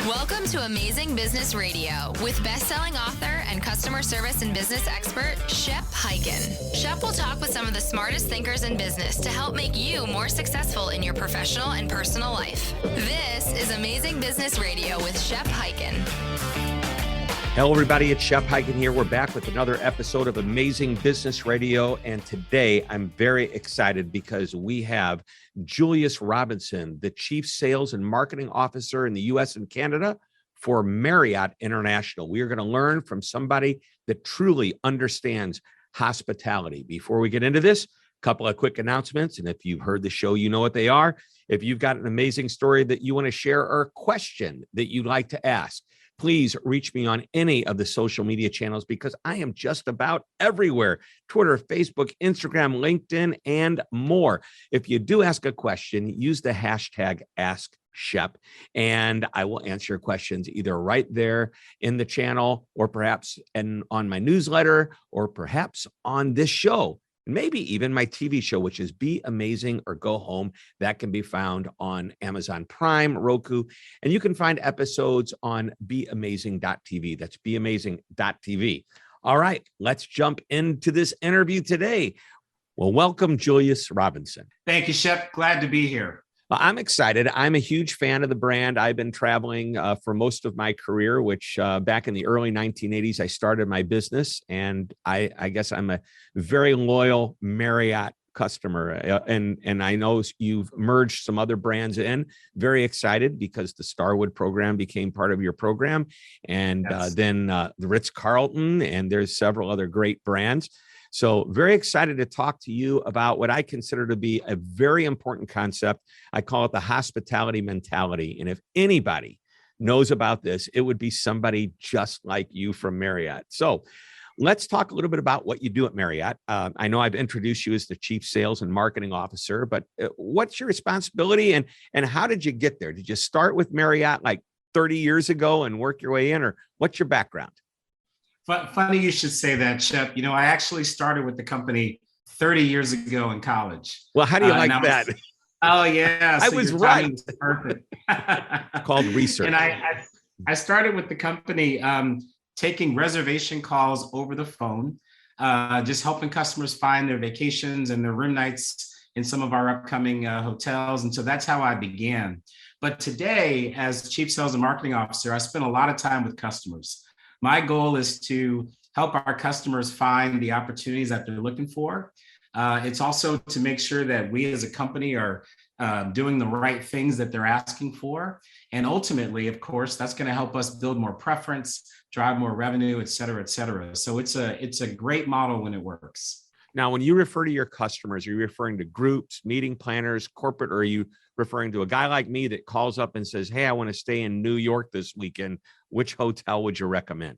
Welcome to Amazing Business Radio with best-selling author and customer service and business expert, Shep Hyken. Shep will talk with some of the smartest thinkers in business to help make you more successful in your professional and personal life. This is Amazing Business Radio with Shep Hyken. Hello, everybody. It's Shep Hyken here. We're back with another episode of Amazing Business Radio. And today I'm very excited because we have Julius Robinson, the Chief Sales and Marketing Officer in the U.S. and Canada for Marriott International. We are going to learn from somebody that truly understands hospitality. Before we get into this, a couple of quick announcements. And if you've heard the show, you know what they are. If you've got an amazing story that you want to share or a question that you'd like to ask, please reach me on any of the social media channels because I am just about everywhere: Twitter, Facebook, Instagram, LinkedIn, and more. If you do ask a question, use the hashtag AskShep, and I will answer your questions either right there in the channel or perhaps on my newsletter or perhaps on this show. Maybe even my TV show, which is Be Amazing or Go Home. That can be found on Amazon Prime, Roku, and you can find episodes on beamazing.tv. That's beamazing.tv. All right, let's jump into this interview today. Well, welcome, Julius Robinson. Thank you, Shep. Glad to be here. I'm excited. I'm a huge fan of the brand. I've been traveling for most of my career, which back in the early 1980s, I started my business. And I guess I'm a very loyal Marriott customer. And I know you've merged some other brands in. Very excited because the Starwood program became part of your program. And Yes. then the Ritz-Carlton, and there's several other great brands. So very excited to talk to you about what I consider to be a very important concept. I call it the hospitality mentality. And if anybody knows about this, it would be somebody just like you from Marriott. So let's talk a little bit about what you do at Marriott. I know I've introduced you as the Chief Sales and Marketing Officer, but what's your responsibility and how did you get there? Did you start with Marriott like 30 years ago and work your way in, or what's your background? Funny you should say that, Shep. You know, I actually started with the company 30 years ago in college. Well, how do you like that? Oh, yeah. I So was your right. timing was perfect. Called research. And I started with the company taking reservation calls over the phone, just helping customers find their vacations and their room nights in some of our upcoming hotels. And so that's how I began. But today, as Chief Sales and Marketing Officer, I spend a lot of time with customers. My goal is to help our customers find the opportunities that they're looking for. It's also to make sure that we as a company are doing the right things that they're asking for. And ultimately, of course, that's going to help us build more preference, drive more revenue, et cetera, et cetera. So it's a great model when it works. Now, when you refer to your customers, are you referring to groups, meeting planners, corporate, or are you referring to a guy like me that calls up and says, hey, I want to stay in New York this weekend? Which hotel would you recommend?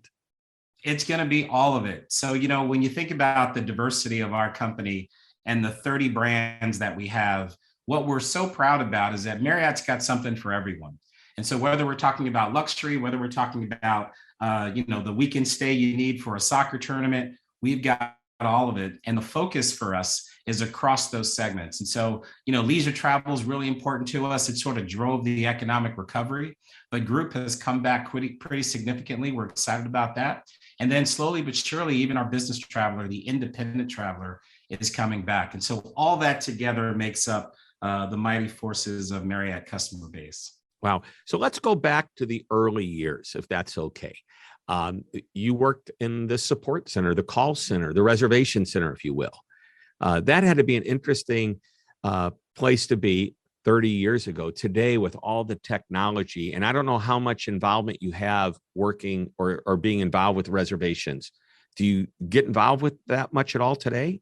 It's going to be all of it. So, you know, when you think about the diversity of our company and the 30 brands that we have, what we're so proud about is that Marriott's got something for everyone. And so whether we're talking about luxury, whether we're talking about, the weekend stay you need for a soccer tournament, we've got all of it. And the focus for us is across those segments. And so, leisure travel is really important to us. It sort of drove the economic recovery, but group has come back pretty significantly. We're excited about that. And then slowly but surely, even our business traveler, the independent traveler, is coming back. And so all that together makes up the mighty forces of Marriott customer base. Wow. So let's go back to the early years, if that's okay. You worked in the support center, the call center, the reservation center, if you will. That had to be an interesting place to be 30 years ago. Today, with all the technology, and I don't know how much involvement you have working or being involved with reservations. Do you get involved with that much at all today?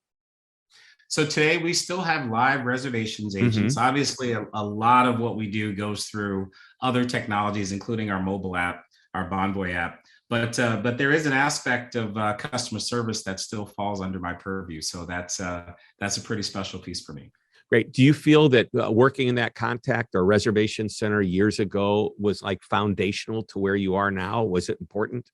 So today we still have live reservations agents. Mm-hmm. Obviously, a lot of what we do goes through other technologies, including our mobile app, our Bonvoy app. But there is an aspect of customer service that still falls under my purview. So that's a pretty special piece for me. Great. Do you feel that working in that contact or reservation center years ago was like foundational to where you are now? Was it important?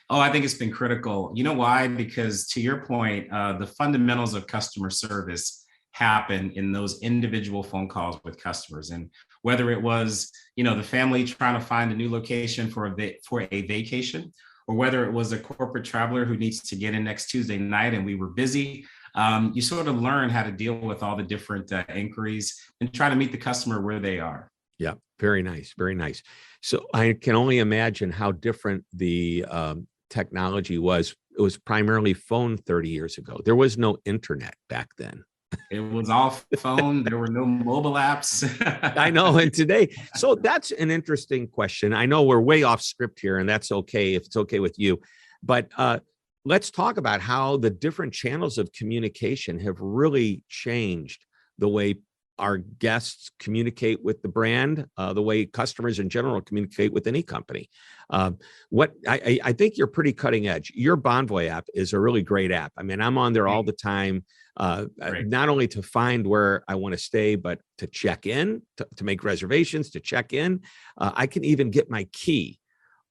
Oh, I think it's been critical. You know why? Because to your point, the fundamentals of customer service happen in those individual phone calls with customers. And whether it was, the family trying to find a new location for a vacation, or whether it was a corporate traveler who needs to get in next Tuesday night and we were busy. You sort of learn how to deal with all the different inquiries and try to meet the customer where they are. Yeah, very nice, very nice. So I can only imagine how different the technology was. It was primarily phone 30 years ago. There was no internet back then. It was all phone. There were no mobile apps. I know. And today, so that's an interesting question. I know we're way off script here, and that's okay if it's okay with you. But let's talk about how the different channels of communication have really changed the way our guests communicate with the brand, the way customers in general communicate with any company. I think you're pretty cutting edge. Your Bonvoy app is a really great app. I mean, I'm on there all the time, not only to find where I want to stay, but to check in, to make reservations, to check in. I can even get my key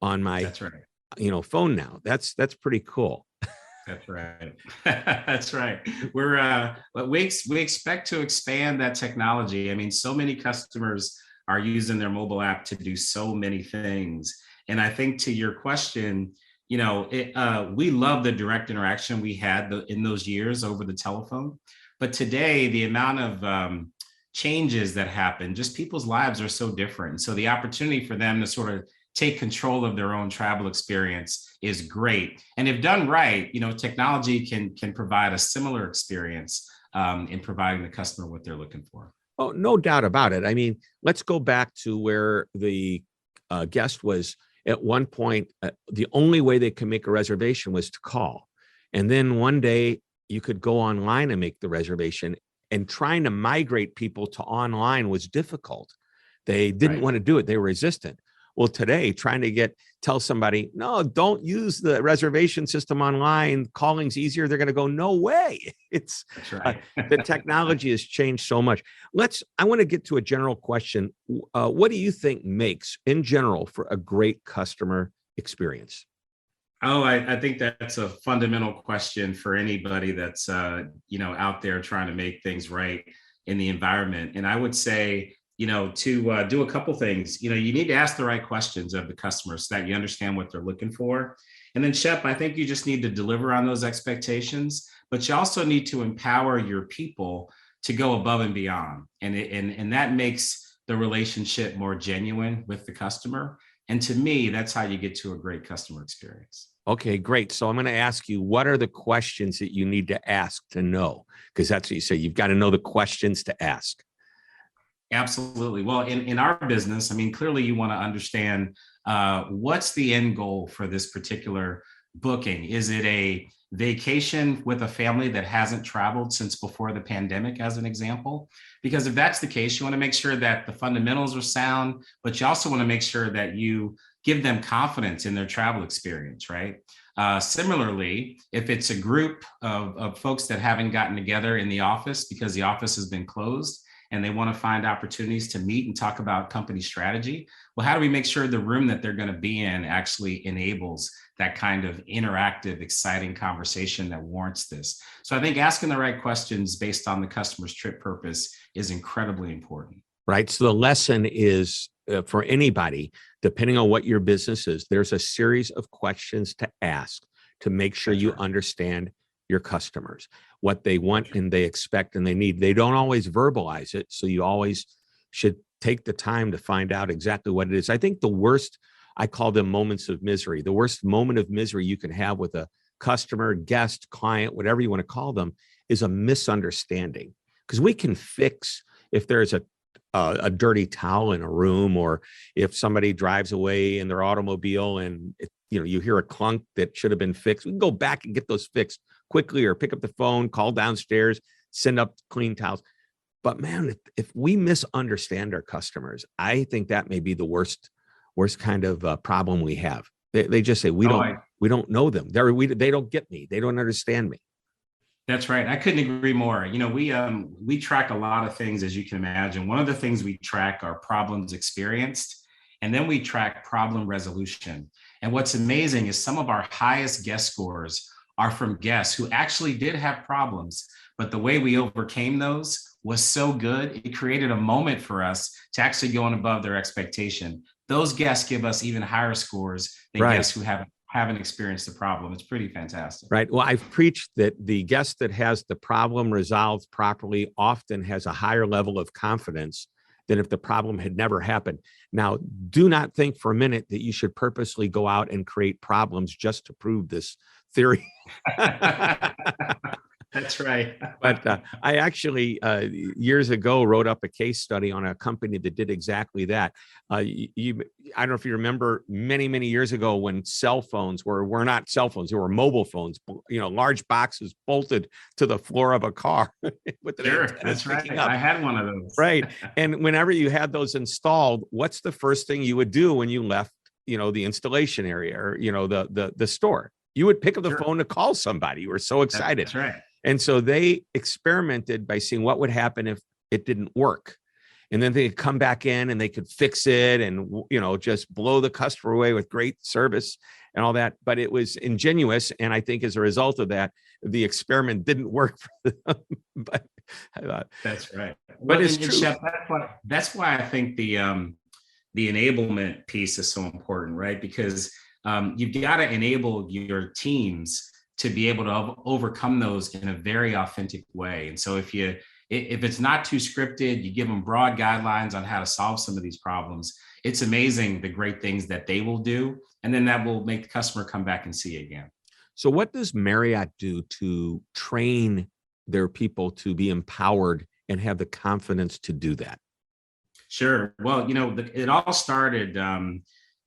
on my That's right. Phone now. That's pretty cool. That's right. That's right. We expect to expand that technology. I mean, so many customers are using their mobile app to do so many things. And I think to your question, we love the direct interaction we had in those years over the telephone. But today, the amount of changes that happen, just people's lives are so different. So the opportunity for them to sort of take control of their own travel experience is great. And if done right, technology can provide a similar experience in providing the customer what they're looking for. Oh, no doubt about it. I mean, let's go back to where the guest was at one point. The only way they could make a reservation was to call. And then one day you could go online and make the reservation, and trying to migrate people to online was difficult. They didn't want to do it. They were resistant. Well, today, trying to tell somebody, no, don't use the reservation system online. Calling's easier. They're going to go, no way. That's right. The technology has changed so much. I want to get to a general question. What do you think makes, in general, for a great customer experience? Oh, I think that's a fundamental question for anybody that's, out there trying to make things right in the environment. And I would say, to do a couple things, you need to ask the right questions of the customer so that you understand what they're looking for. And then, Shep, I think you just need to deliver on those expectations, but you also need to empower your people to go above and beyond. And that makes the relationship more genuine with the customer. And to me, that's how you get to a great customer experience. Okay, great. So I'm going to ask you, what are the questions that you need to ask to know? Because that's what you say. You've got to know the questions to ask. Absolutely. Well, in our business, I mean, clearly you want to understand what's the end goal for this particular booking. Is it a vacation with a family that hasn't traveled since before the pandemic, as an example? Because if that's the case, you want to make sure that the fundamentals are sound, but you also want to make sure that you give them confidence in their travel experience, right? Similarly, if it's a group of folks that haven't gotten together in the office because the office has been closed, and they want to find opportunities to meet and talk about company strategy, well, how do we make sure the room that they're going to be in actually enables that kind of interactive, exciting conversation that warrants this? So I think asking the right questions based on the customer's trip purpose is incredibly important. Right. So the lesson is for anybody, depending on what your business is, there's a series of questions to ask to make sure you understand your customers, what they want and they expect and they need. They don't always verbalize it. So you always should take the time to find out exactly what it is. I think the worst, I call them moments of misery. The worst moment of misery you can have with a customer, guest, client, whatever you want to call them, is a misunderstanding. Because we can fix if there's a dirty towel in a room, or if somebody drives away in their automobile and you hear a clunk that should have been fixed. We can go back and get those fixed quickly, or pick up the phone, call downstairs, send up clean towels. But man, if we misunderstand our customers, I think that may be the worst kind of problem we have. They just say we don't know them. They don't get me. They don't understand me. That's right. I couldn't agree more. We track a lot of things, as you can imagine. One of the things we track are problems experienced, and then we track problem resolution. And what's amazing is some of our highest guest scores are from guests who actually did have problems, but the way we overcame those was so good, it created a moment for us to actually go on above their expectation. Those guests give us even higher scores than guests who haven't experienced the problem. It's pretty fantastic. Right. Well, I've preached that the guest that has the problem resolved properly often has a higher level of confidence than if the problem had never happened. Now, do not think for a minute that you should purposely go out and create problems just to prove this theory. That's right. But I actually, years ago, wrote up a case study on a company that did exactly that. I don't know if you remember many, many years ago when cell phones were not cell phones, they were mobile phones, large boxes bolted to the floor of a car. With Sure, that's right. I had one of those. Right. And whenever you had those installed, what's the first thing you would do when you left, the installation area or, the store? You would pick up the phone to call somebody. You were so excited. That's right. And so they experimented by seeing what would happen if it didn't work. And then they could come back in and they could fix it and, just blow the customer away with great service and all that. But it was ingenious. And I think as a result of that, the experiment didn't work for them. But I thought that's right. But it's true. Shep, that's why I think the enablement piece is so important, right? Because you've got to enable your teams to be able to overcome those in a very authentic way. And so if it's not too scripted, you give them broad guidelines on how to solve some of these problems, it's amazing the great things that they will do. And then that will make the customer come back and see again. So what does Marriott do to train their people to be empowered and have the confidence to do that? Sure. Well, it all started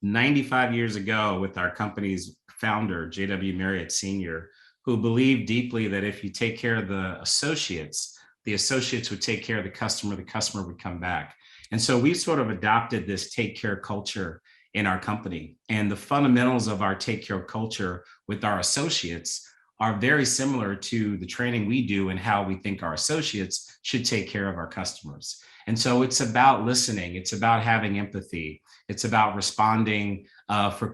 95 years ago with our company's founder, J.W. Marriott Sr., who believed deeply that if you take care of the associates would take care of the customer would come back. And so we sort of adopted this take care culture in our company. And the fundamentals of our take care culture with our associates are very similar to the training we do and how we think our associates should take care of our customers. And so it's about listening. It's about having empathy. It's about responding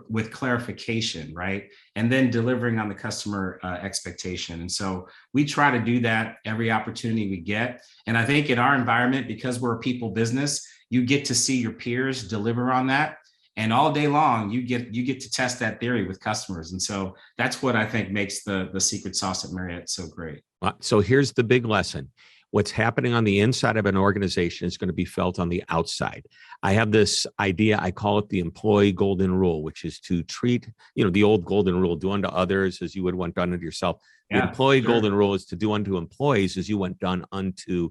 with clarification, right? And then delivering on the customer expectation. And so we try to do that every opportunity we get. And I think in our environment, because we're a people business, you get to see your peers deliver on that. And all day long, you get to test that theory with customers. And so that's what I think makes the secret sauce at Marriott so great. So here's the big lesson. What's happening on the inside of an organization is going to be felt on the outside. I have this idea, I call it the employee golden rule, which is to treat, the old golden rule, do unto others as you would want done unto yourself. The employee golden rule is to do unto employees as you want done unto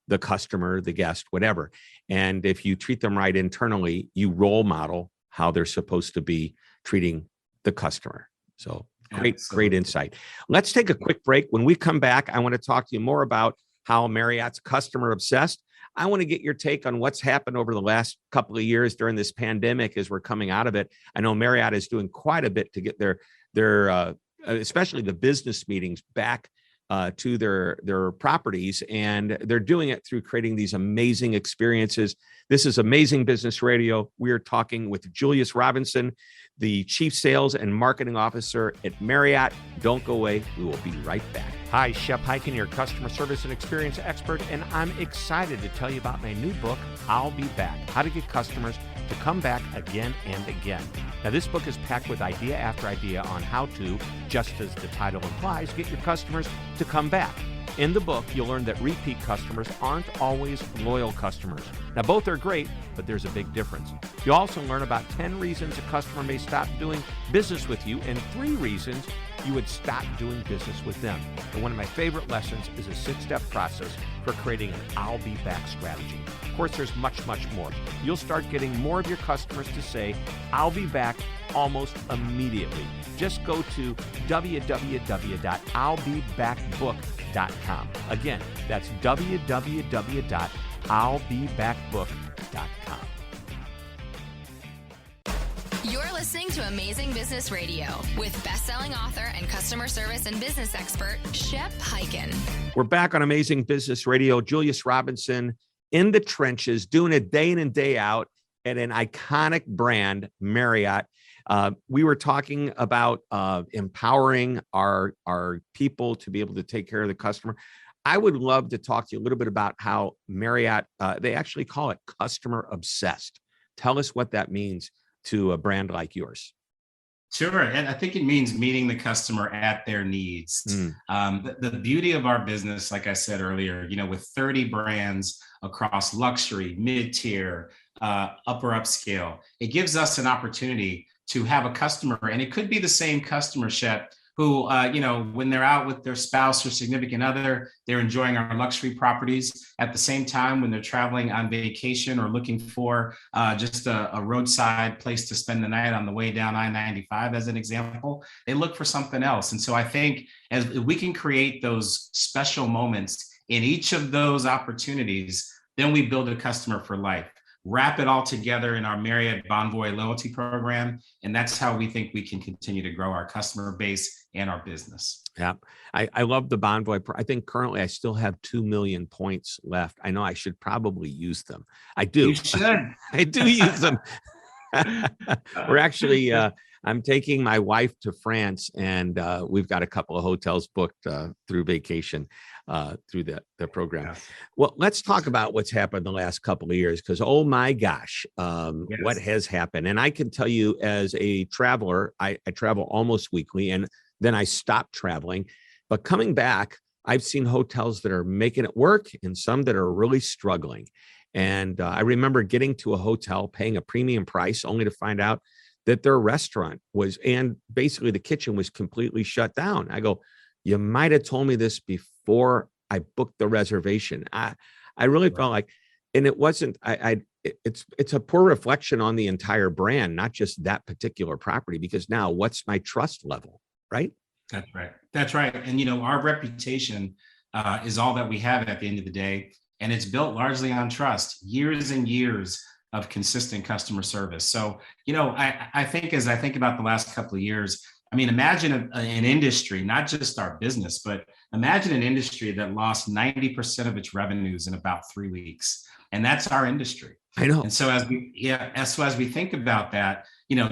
the customer, the guest, whatever. And if you treat them right internally, you role model how they're supposed to be treating the customer. So great insight. Let's take a quick break. When we come back, I want to talk to you more about how Marriott's customer obsessed. I want to get your take on what's happened over the last couple of years during this pandemic as we're coming out of it. I know Marriott is doing quite a bit to get their especially the business meetings back to their properties, and they're doing it through creating these amazing experiences. This is Amazing Business Radio. We are talking with Julius Robinson, the Chief Sales and Marketing Officer at Marriott. Don't go away. We will be right back. Hi, Shep Hyken, your customer service and experience expert, and I'm excited to tell you about my new book, I'll Be Back, How to Get Customers to Come Back Again and Again. Now, this book is packed with idea after idea on how to, just as the title implies, get your customers to come back. In the book, you'll learn that repeat customers aren't always loyal customers. Now, both are great, but there's a big difference. You'll also learn about 10 reasons a customer may stop doing business with you and 3 reasons you would stop doing business with them. And one of my favorite lessons is a 6-step process for creating an I'll Be Back strategy. Of course, there's much, much more. You'll start getting more of your customers to say, I'll be back almost immediately. Just go to www.illbebackbook.com. Again, that's www.illbebackbook.com. You're listening to Amazing Business Radio with best-selling author and customer service and business expert, Shep Hyken. We're back on Amazing Business Radio. Julius Robinson in the trenches, doing it day in and day out at an iconic brand, Marriott. We were talking about empowering our people to be able to take care of the customer. I would love to talk to you a little bit about how Marriott, they actually call it customer obsessed. Tell us what that means to a brand like yours. Sure. And I think it means meeting the customer at their needs. Mm. The beauty of our business, like I said earlier, with 30 brands across luxury, mid-tier, upper upscale, it gives us an opportunity to have a customer, and it could be the same customer, Shep, who, when they're out with their spouse or significant other, they're enjoying our luxury properties. At the same time, when they're traveling on vacation or looking for just a roadside place to spend the night on the way down I-95, as an example, they look for something else. And so I think as we can create those special moments in each of those opportunities, then we build a customer for life. Wrap it all together in our Marriott Bonvoy loyalty program. And that's how we think we can continue to grow our customer base and our business. Yeah. I love the Bonvoy. I think currently I still have 2 million points left. I know I should probably use them. I do. You should. I do use them. We're actually, I'm taking my wife to France, and we've got a couple of hotels booked through vacation through the program. Yes. Well, let's talk about what's happened the last couple of years, because, oh my gosh, what has happened. And I can tell you, as a traveler, I travel almost weekly, and then I stopped traveling. But coming back, I've seen hotels that are making it work and some that are really struggling. And I remember getting to a hotel, paying a premium price, only to find out that their restaurant and basically the kitchen was completely shut down. I go, you might have told me this before I booked the reservation. I really felt like, and it wasn't, it's a poor reflection on the entire brand, not just that particular property, because now what's my trust level, right? That's right. That's right. And, our reputation is all that we have at the end of the day. And it's built largely on trust, years and years of consistent customer service. So, I think as I think about the last couple of years, imagine an industry, not just our business, but imagine an industry that lost 90% of its revenues in about 3 weeks. And that's our industry. I know. And so as we think about that,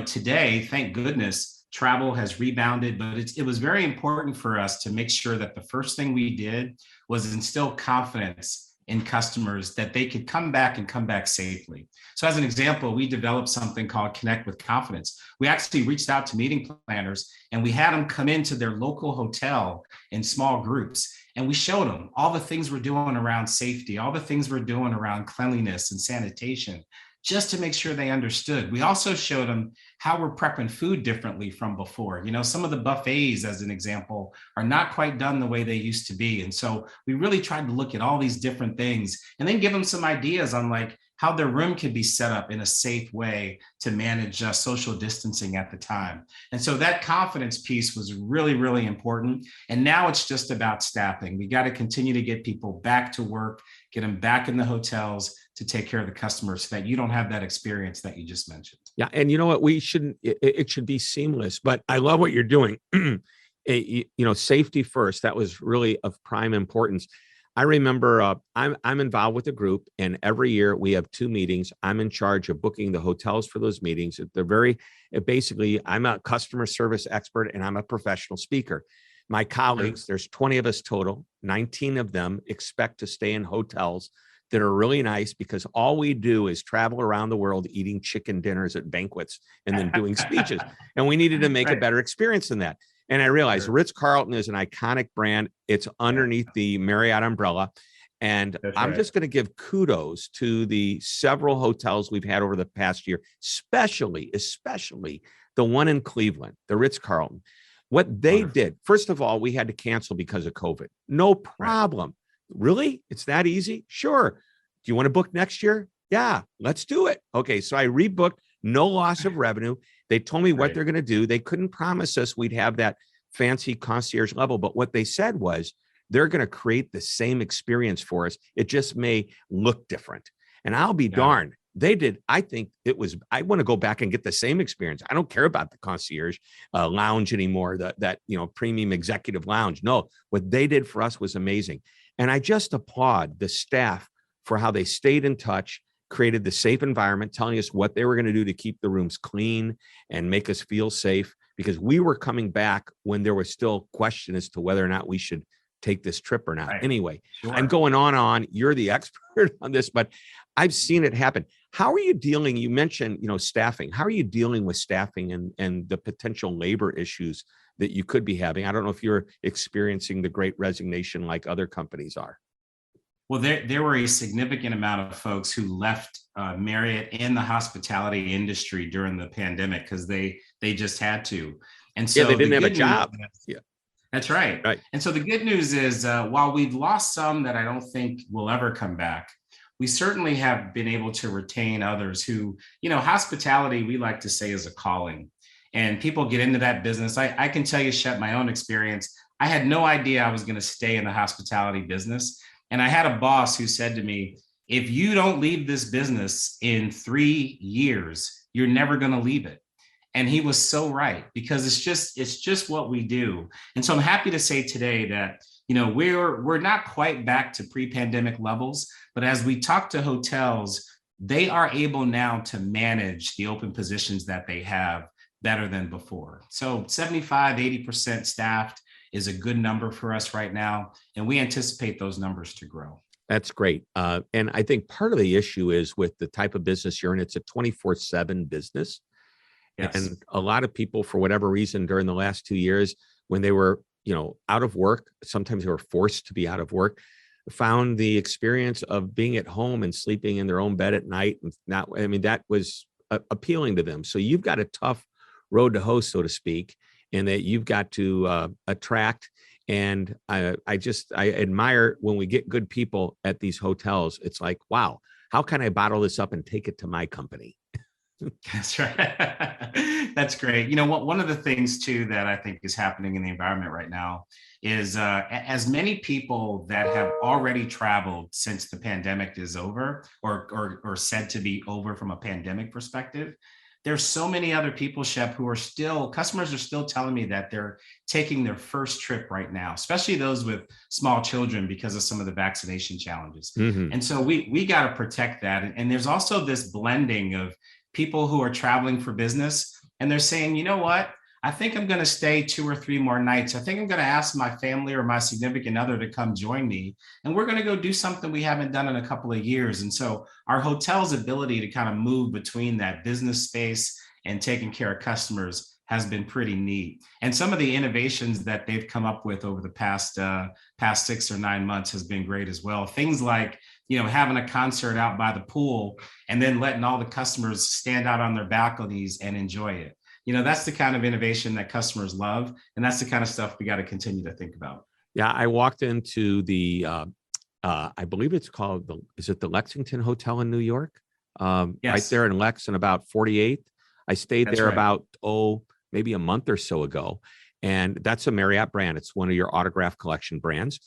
today, thank goodness, travel has rebounded, but it was very important for us to make sure that the first thing we did was instill confidence in customers that they could come back and come back safely. So as an example, we developed something called Connect with Confidence. We actually reached out to meeting planners and we had them come into their local hotel in small groups. And we showed them all the things we're doing around safety, all the things we're doing around cleanliness and sanitation, just to make sure they understood. We also showed them how we're prepping food differently from before. Some of the buffets, as an example, are not quite done the way they used to be. And so we really tried to look at all these different things and then give them some ideas on how their room could be set up in a safe way to manage social distancing at the time. And so that confidence piece was really, really important. And now it's just about staffing. We got to continue to get people back to work, get them back in the hotels to take care of the customers so that you don't have that experience that you just mentioned. Yeah. And you know what? It should be seamless, but I love what you're doing. Safety first. That was really of prime importance. I remember I'm involved with a group, and every year we have 2 meetings. I'm in charge of booking the hotels for those meetings. Basically, I'm a customer service expert and I'm a professional speaker. My colleagues, there's 20 of us total, 19 of them expect to stay in hotels that are really nice, because all we do is travel around the world eating chicken dinners at banquets and then doing speeches. And we needed to make a better experience than that. And I realized Ritz-Carlton is an iconic brand. It's underneath the Marriott umbrella. And I'm just going to give kudos to the several hotels we've had over the past year, especially the one in Cleveland, the Ritz-Carlton. What they did, first of all, we had to cancel because of COVID. No problem. Really? It's that easy? Sure. Do you want to book next year? Yeah, let's do it. Okay. So I rebooked, no loss of revenue. They told me what they're going to do. They couldn't promise us we'd have that fancy concierge level, but what they said was they're going to create the same experience for us. It just may look different. And I'll be darned. They did. I want to go back and get the same experience. I don't care about the concierge lounge anymore, that premium executive lounge. No, what they did for us was amazing. And I just applaud the staff for how they stayed in touch, created the safe environment, telling us what they were going to do to keep the rooms clean and make us feel safe, because we were coming back when there was still question as to whether or not we should take this trip or not. Right. Anyway, Sure. I'm going on. You're the expert on this, but I've seen it happen. How are you dealing? You mentioned, staffing. How are you dealing with staffing and the potential labor issues that you could be having? I don't know if you're experiencing the great resignation like other companies are. Well, there were a significant amount of folks who left Marriott and the hospitality industry during the pandemic because they just had to. And so they didn't have a job. Yeah, that's right. Right. And so the good news is, while we've lost some that I don't think will ever come back, we certainly have been able to retain others who, hospitality, we like to say, is a calling. And people get into that business. I can tell you, Shep, my own experience. I had no idea I was going to stay in the hospitality business. And I had a boss who said to me, if you don't leave this business in 3 years, you're never going to leave it. And he was so right, because it's just what we do. And so I'm happy to say today that, we're not quite back to pre-pandemic levels, but as we talk to hotels, they are able now to manage the open positions that they have better than before. So 75, 80% staffed is a good number for us right now. And we anticipate those numbers to grow. That's great. And I think part of the issue is with the type of business you're in, it's a 24/7 business. Yes. And a lot of people, for whatever reason, during the last 2 years, when they were, out of work, sometimes they were forced to be out of work, found the experience of being at home and sleeping in their own bed at night. And that was appealing to them. So you've got a tough road to hoe, so to speak, and that you've got to attract. And I admire when we get good people at these hotels. It's like, wow, how can I bottle this up and take it to my company? That's right. That's great. One of the things too that I think is happening in the environment right now is as many people that have already traveled since the pandemic is over, or said to be over from a pandemic perspective. There's so many other people, Shep, customers are still telling me that they're taking their first trip right now, especially those with small children because of some of the vaccination challenges. Mm-hmm. And so we got to protect that. And there's also this blending of people who are traveling for business, and they're saying, you know what? I think I'm going to stay 2 or 3 more nights. I think I'm going to ask my family or my significant other to come join me. And we're going to go do something we haven't done in a couple of years. And so our hotel's ability to kind of move between that business space and taking care of customers has been pretty neat. And some of the innovations that they've come up with over the past 6 or 9 months has been great as well. Things like, having a concert out by the pool and then letting all the customers stand out on their balconies and enjoy it. That's the kind of innovation that customers love. And that's the kind of stuff we got to continue to think about. Yeah, I walked into the, I believe it's called, is it the Lexington Hotel in New York? Yes. Right there in Lex and about 48th. I stayed That's there right. about, maybe a month or so ago. And that's a Marriott brand. It's one of your autograph collection brands.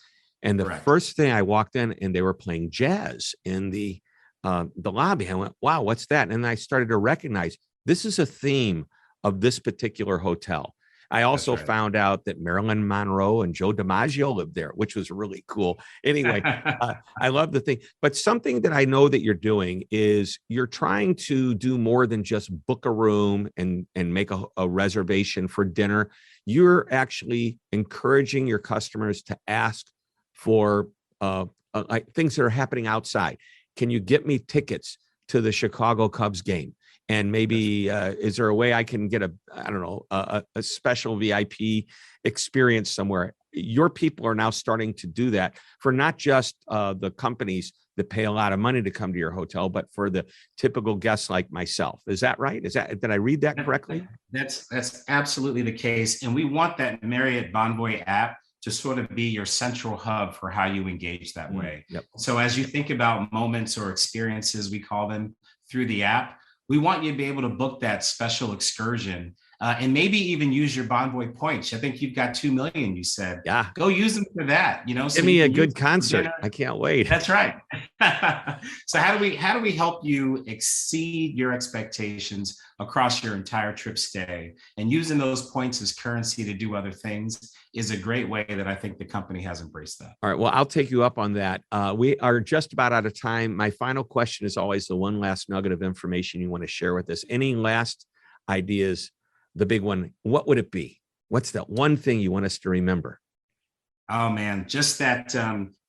And the Correct. first thing I walked in and they were playing jazz in the lobby. I went, wow, what's that? And I started to recognize this is a theme of this particular hotel. I also found out that Marilyn Monroe and Joe DiMaggio lived there, which was really cool. Anyway, I love the thing. But something that I know that you're doing is you're trying to do more than just book a room and make a reservation for dinner. You're actually encouraging your customers to ask for like things that are happening outside. Can you get me tickets to the Chicago Cubs game? And maybe is there a way I can get a special VIP experience somewhere? Your people are now starting to do that for not just the companies that pay a lot of money to come to your hotel, but for the typical guests like myself. Is that right? Did I read that correctly? That's absolutely the case. And we want that Marriott Bonvoy app to sort of be your central hub for how you engage that way. Yep. So as you think about moments or experiences, we call them, through the app, we want you to be able to book that special excursion and maybe even use your Bonvoy points. I think you've got 2 million, you said. Yeah. Go use them for that. So give me a good concert. I can't wait. That's right. So how do we help you exceed your expectations across your entire trip stay? And using those points as currency to do other things is a great way that I think the company has embraced that. All right. Well, I'll take you up on that. We are just about out of time. My final question is always the one last nugget of information you want to share with us. Any last ideas? The big one, what would it be? What's that one thing you want us to remember? Oh man, just that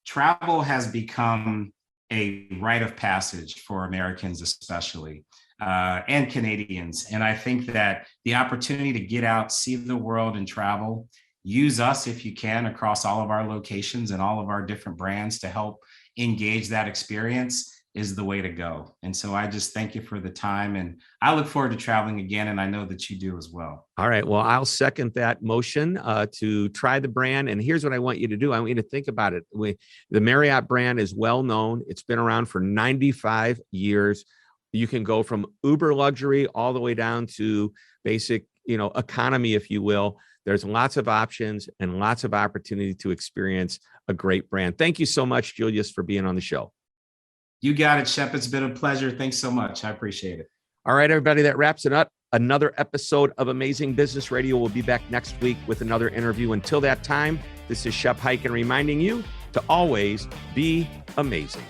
travel has become a rite of passage for Americans, especially, and Canadians. And I think that the opportunity to get out, see the world, and travel, use us if you can across all of our locations and all of our different brands to help engage that experience is the way to go. And so I just thank you for the time, and I look forward to traveling again. And I know that you do as well. All right. Well, I'll second that motion to try the brand. And here's what I want you to do. I want you to think about it. The Marriott brand is well known. It's been around for 95 years. You can go from uber luxury all the way down to basic, economy, if you will. There's lots of options and lots of opportunity to experience a great brand. Thank you so much, Julius, for being on the show. You got it, Shep. It's been a pleasure. Thanks so much. I appreciate it. All right, everybody, that wraps it up. Another episode of Amazing Business Radio. We'll be back next week with another interview. Until that time, this is Shep Hyken reminding you to always be amazing.